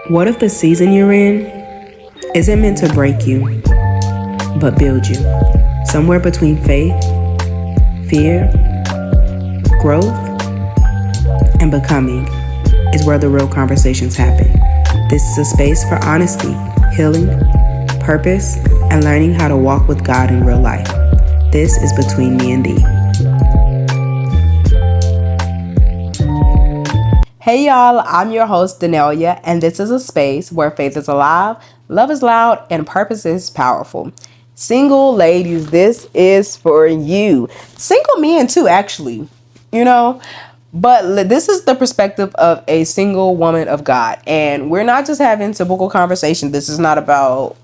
What if the season you're in isn't meant to break you, but build you? Somewhere between faith, fear, growth, and becoming is where the real conversations happen. This is a space for honesty, healing, purpose, and learning how to walk with God in real life. This is Between Me and Thee. Hey y'all, I'm your host Danelia, and this is a space where faith is alive, love is loud, and purpose is powerful. Single ladies, this is for you. Single men too, actually, but this is the perspective of a single woman of God, and we're not just having typical conversation. This is not about,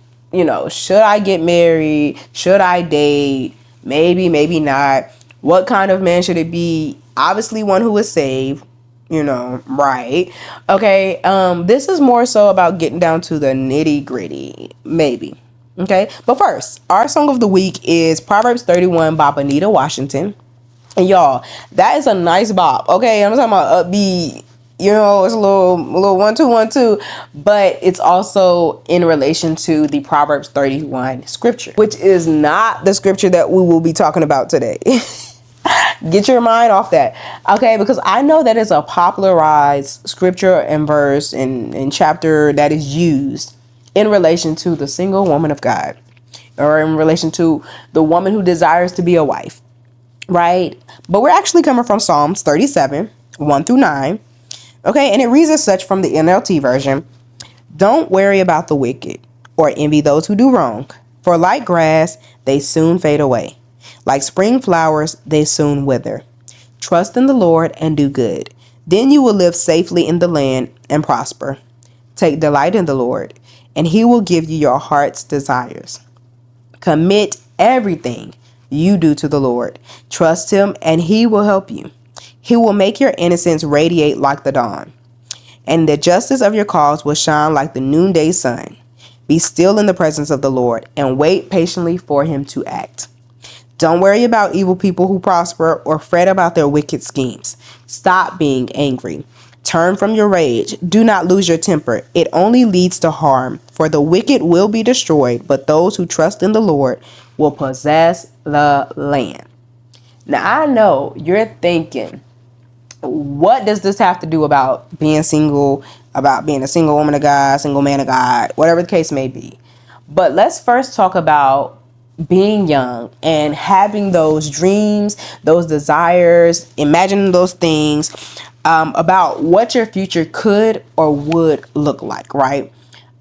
should I get married? Should I date? Maybe, maybe not. What kind of man should it be? Obviously one who is saved. Right. Okay. This is more so about getting down to the nitty gritty, maybe. Okay. But first, our song of the week is Proverbs 31 by Benita Washington. And y'all, that is a nice bop. Okay. I'm talking about upbeat, it's a little 1-2-1-2, but it's also in relation to the Proverbs 31 scripture, which is not the scripture that we will be talking about today. Get your mind off that. Okay, because I know that is a popularized scripture and verse and chapter that is used in relation to the single woman of God, or in relation to the woman who desires to be a wife, right? But we're actually coming from Psalms 37, 1-9. Okay, and it reads as such from the NLT version. Don't worry about the wicked or envy those who do wrong, for like grass, they soon fade away. Like spring flowers, they soon wither. Trust in the Lord and do good. Then you will live safely in the land and prosper. Take delight in the Lord, and he will give you your heart's desires. Commit everything you do to the Lord. Trust him, and he will help you. He will make your innocence radiate like the dawn, and the justice of your cause will shine like the noonday sun. Be still in the presence of the Lord and wait patiently for him to act. Don't worry about evil people who prosper or fret about their wicked schemes. Stop being angry. Turn from your rage. Do not lose your temper. It only leads to harm, for the wicked will be destroyed, but those who trust in the Lord will possess the land. Now, I know you're thinking, what does this have to do about being single, about being a single woman of God, single man of God, whatever the case may be? But let's first talk about being young and having those dreams, those desires, imagining those things about what your future could or would look like, right?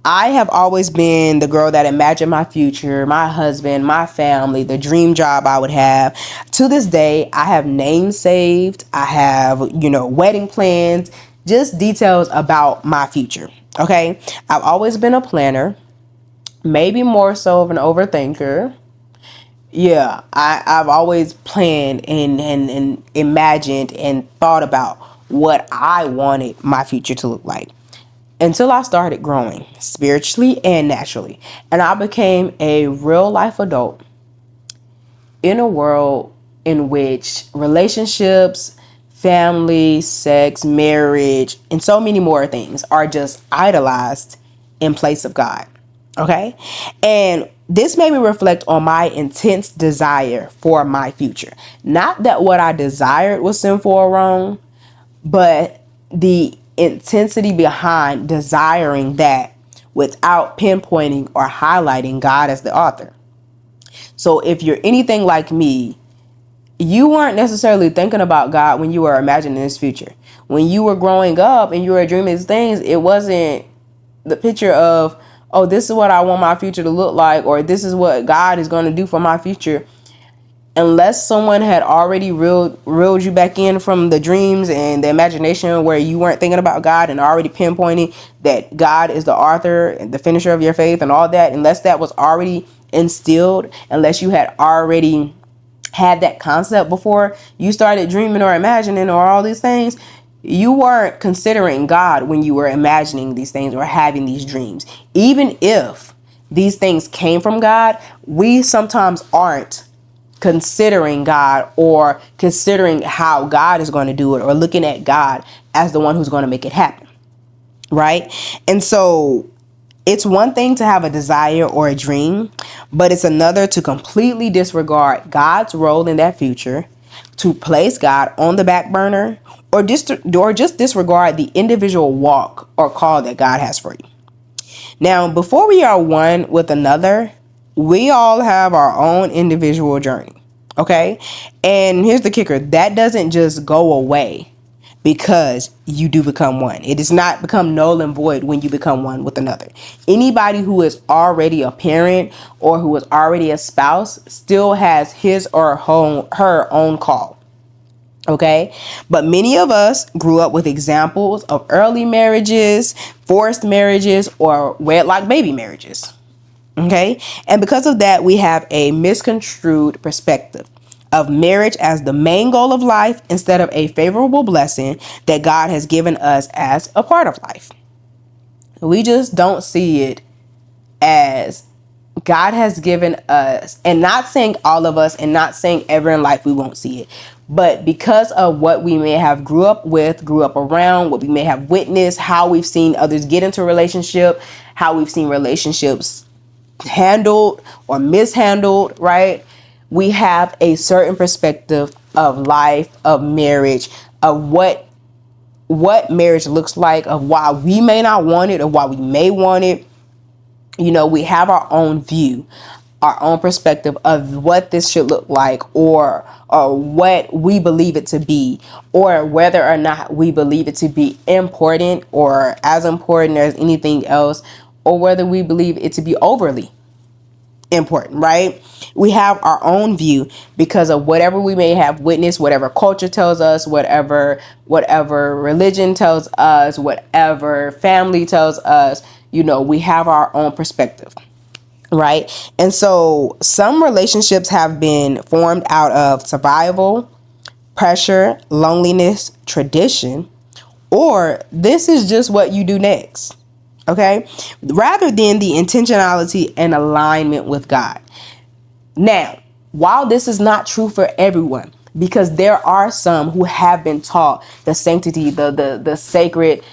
I have always been the girl that imagined my future, my husband, my family, the dream job I would have. To this day, I have names saved. I have, wedding plans, just details about my future. Okay. I've always been a planner, maybe more so of an overthinker. Yeah, I've always planned and imagined and thought about what I wanted my future to look like until I started growing spiritually and naturally. And I became a real life adult in a world in which relationships, family, sex, marriage, and so many more things are just idolized in place of God. Okay. And this made me reflect on my intense desire for my future. Not that what I desired was sinful or wrong, but the intensity behind desiring that without pinpointing or highlighting God as the author. So if you're anything like me, you weren't necessarily thinking about God when you were imagining this future. When you were growing up and you were dreaming these things, it wasn't the picture of, oh, this is what I want my future to look like, or this is what God is going to do for my future. Unless someone had already reeled you back in from the dreams and the imagination where you weren't thinking about God and already pinpointing that God is the author and the finisher of your faith and all that, unless that was already instilled, unless you had already had that concept before you started dreaming or imagining or all these things, you weren't considering God when you were imagining these things or having these dreams. Even if these things came from God, we sometimes aren't considering God or considering how God is going to do it or looking at God as the one who's going to make it happen. right? And so it's one thing to have a desire or a dream, but it's another to completely disregard God's role in that future, to place God on the back burner, or just disregard the individual walk or call that God has for you. Now, before we are one with another, we all have our own individual journey. Okay? And here's the kicker, that doesn't just go away because you do become one. It does not become null and void when you become one with another. Anybody who is already a parent or who is already a spouse still has his or her own call. Okay. But many of us grew up with examples of early marriages, forced marriages, or wedlock baby marriages. Okay. And because of that, we have a misconstrued perspective of marriage as the main goal of life instead of a favorable blessing that God has given us as a part of life. We just don't see it as God has given us, and not saying all of us and not saying ever in life we won't see it, but because of what we may have grew up with, grew up around, what we may have witnessed, how we've seen others get into a relationship, how we've seen relationships handled or mishandled, right? We have a certain perspective of life, of marriage, of what marriage looks like, of why we may not want it or why we may want it. We have our own view, our own perspective of what this should look like, or what we believe it to be, or whether or not we believe it to be important or as important as anything else, or whether we believe it to be overly important, right? We have our own view because of whatever we may have witnessed, whatever culture tells us, whatever religion tells us, whatever family tells us. We have our own perspective, right? And so some relationships have been formed out of survival, pressure, loneliness, tradition, or this is just what you do next. Okay, rather than the intentionality and alignment with God. Now, while this is not true for everyone, because there are some who have been taught the sanctity, the sacred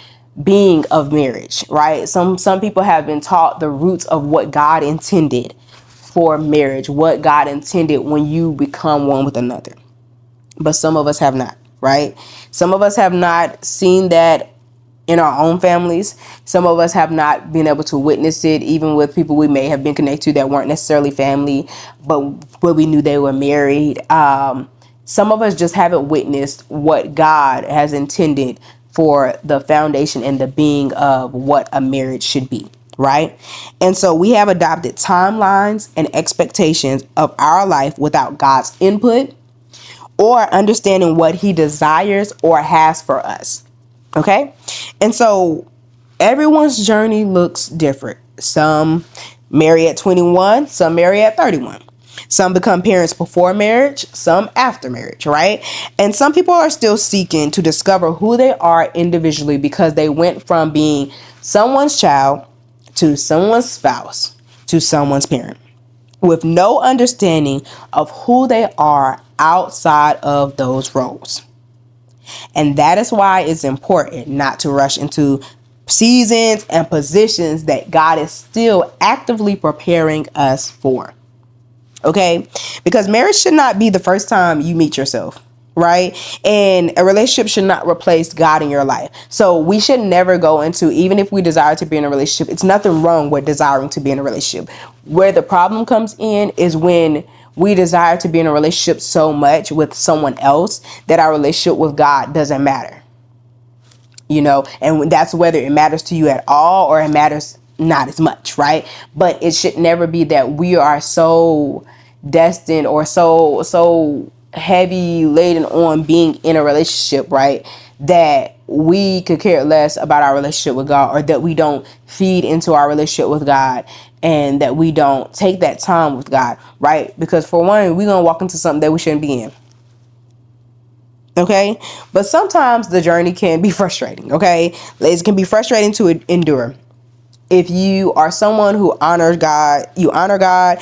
being of marriage, right? Some people have been taught the roots of what God intended for marriage, what God intended when you become one with another. But some of us have not, right? Some of us have not seen that in our own families. Some of us have not been able to witness it, even with people we may have been connected to that weren't necessarily family, but we knew they were married. Some of us just haven't witnessed what God has intended for the foundation and the being of what a marriage should be, right? And so we have adopted timelines and expectations of our life without God's input or understanding what he desires or has for us. Okay. And so everyone's journey looks different. Some marry at 21, some marry at 31. Some become parents before marriage, some after marriage, right? And some people are still seeking to discover who they are individually because they went from being someone's child to someone's spouse to someone's parent with no understanding of who they are outside of those roles. And that is why it's important not to rush into seasons and positions that God is still actively preparing us for. Okay? Because marriage should not be the first time you meet yourself, right? And a relationship should not replace God in your life. So we should never go into, even if we desire to be in a relationship, it's nothing wrong with desiring to be in a relationship. Where the problem comes in is when we desire to be in a relationship so much with someone else that our relationship with God doesn't matter. And that's whether it matters to you at all or it matters not as much, right? But it should never be that we are so destined or so heavy laden on being in a relationship, right, that we could care less about our relationship with God, or that we don't feed into our relationship with God, and that we don't take that time with God, right? Because for one, we're gonna walk into something that we shouldn't be in. Okay, but sometimes the journey can be frustrating. Okay, it can be frustrating to endure. If you are someone who honors God, you honor God,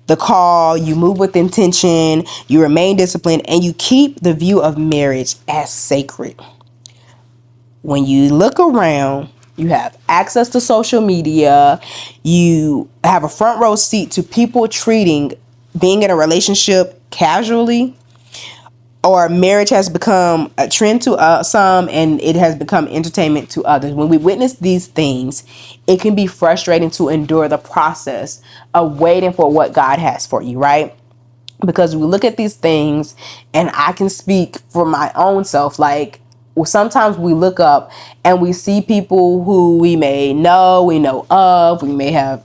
the call, you move with intention, you remain disciplined, and you keep the view of marriage as sacred. When you look around, You have access to social media. You have a front row seat to people treating being in a relationship casually, or marriage has become a trend to some, and it has become entertainment to others. When we witness these things, it can be frustrating to endure the process of waiting for what God has for you, right? Because we look at these things, and I can speak for my own self, like, well, sometimes we look up and we see people who we know of, we may have,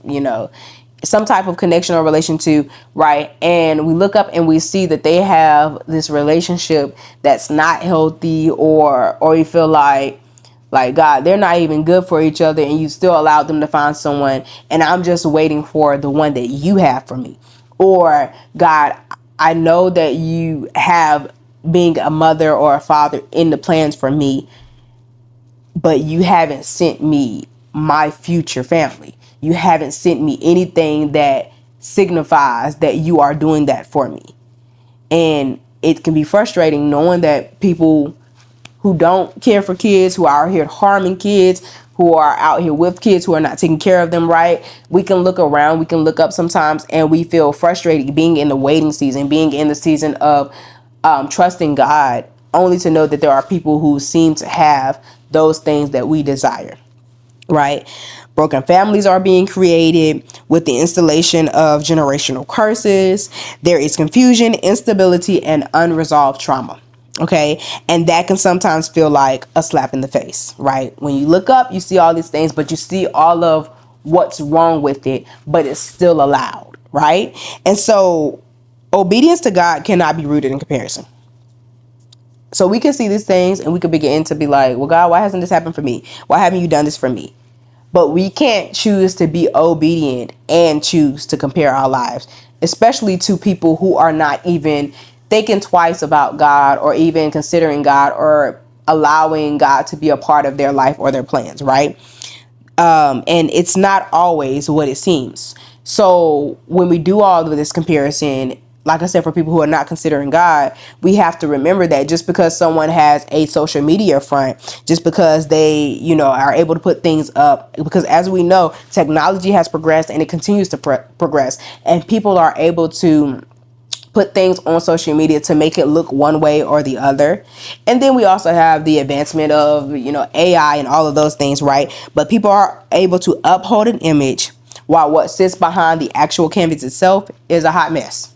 some type of connection or relation to, right? And we look up and we see that they have this relationship that's not healthy, or you feel like, God, they're not even good for each other, and you still allowed them to find someone, and I'm just waiting for the one that you have for me. Or, God, I know that you have being a mother or a father in the plans for me, but you haven't sent me my future family. You haven't sent me anything that signifies that you are doing that for me. And it can be frustrating knowing that people who don't care for kids, who are out here harming kids, who are out here with kids, who are not taking care of them right. We can look around, we can look up sometimes, and we feel frustrated being in the waiting season, being in the season of trusting God, only to know that there are people who seem to have those things that we desire, right? Broken families are being created with the installation of generational curses. There is confusion, instability, and unresolved trauma. Okay. And that can sometimes feel like a slap in the face, right? When you look up, you see all these things, but you see all of what's wrong with it, but it's still allowed, right? And so obedience to God cannot be rooted in comparison. So we can see these things and we can begin to be like, well, God, why hasn't this happened for me? Why haven't you done this for me? But we can't choose to be obedient and choose to compare our lives, especially to people who are not even thinking twice about God, or even considering God, or allowing God to be a part of their life or their plans, right? And it's not always what it seems. So when we do all of this comparison, like I said, for people who are not considering God, we have to remember that just because someone has a social media front, just because they, are able to put things up, because as we know, technology has progressed and it continues to progress, and people are able to put things on social media to make it look one way or the other. And then we also have the advancement of, AI and all of those things, right? But people are able to uphold an image while what sits behind the actual canvas itself is a hot mess.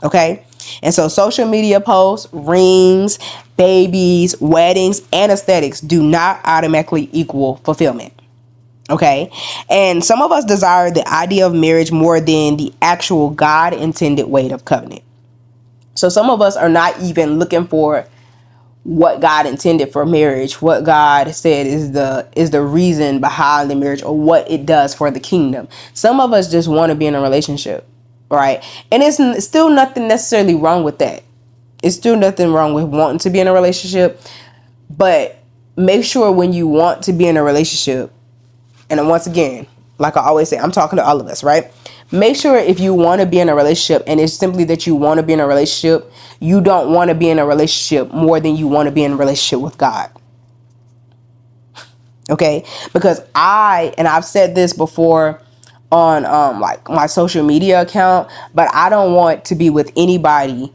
Okay? And so social media posts, rings, babies, weddings, and aesthetics do not automatically equal fulfillment. Okay. And some of us desire the idea of marriage more than the actual God intended weight of covenant. So some of us are not even looking for what God intended for marriage, what God said is the reason behind the marriage, or what it does for the kingdom. Some of us just want to be in a relationship, right? And it's still nothing necessarily wrong with that. It's still nothing wrong with wanting to be in a relationship, but make sure when you want to be in a relationship, and once again, like I always say, I'm talking to all of us, right? Make sure if you want to be in a relationship, and it's simply that you want to be in a relationship, you don't want to be in a relationship more than you want to be in a relationship with God. Okay? Because I've said this before on like my social media account, but I don't want to be with anybody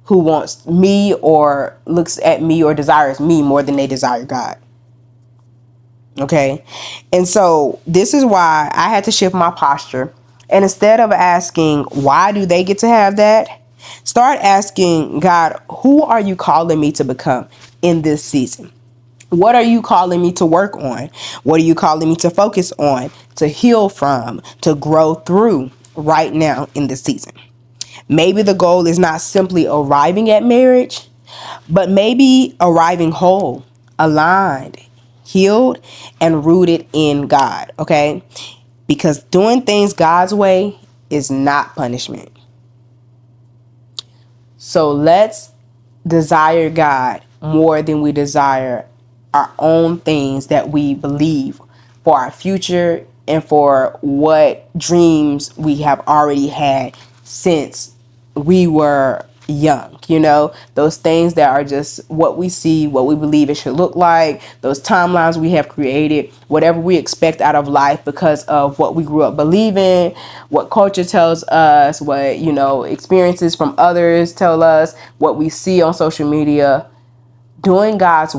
who wants me or looks at me or desires me more than they desire God. Okay. And so this is why I had to shift my posture. And instead of asking, why do they get to have that? Start asking, God, who are you calling me to become in this season? What are you calling me to work on? What are you calling me to focus on, to heal from, to grow through right now in this season? Maybe the goal is not simply arriving at marriage, but maybe arriving whole, aligned, healed, and rooted in God, okay? Because doing things God's way is not punishment. So let's desire God more than we desire our own things that we believe for our future and for what dreams we have already had since we were young, those things that are just what we see, what we believe it should look like, those timelines we have created, whatever we expect out of life because of what we grew up believing, what culture tells us, what, experiences from others tell us, what we see on social media. Doing it God's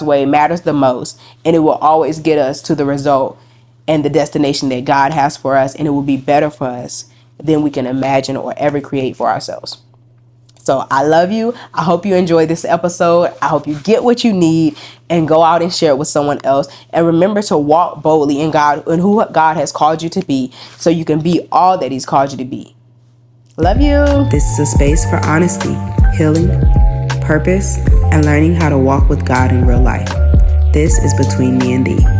way matters the most, and it will always get us to the result and the destination that God has for us, and it will be better for us than we can imagine or ever create for ourselves. So I love you. I hope you enjoyed this episode. I hope you get what you need and go out and share it with someone else. And remember to walk boldly in God and who God has called you to be, so you can be all that He's called you to be. Love you. This is a space for honesty, healing, purpose, and learning how to walk with God in real life. This is Between Me and Thee.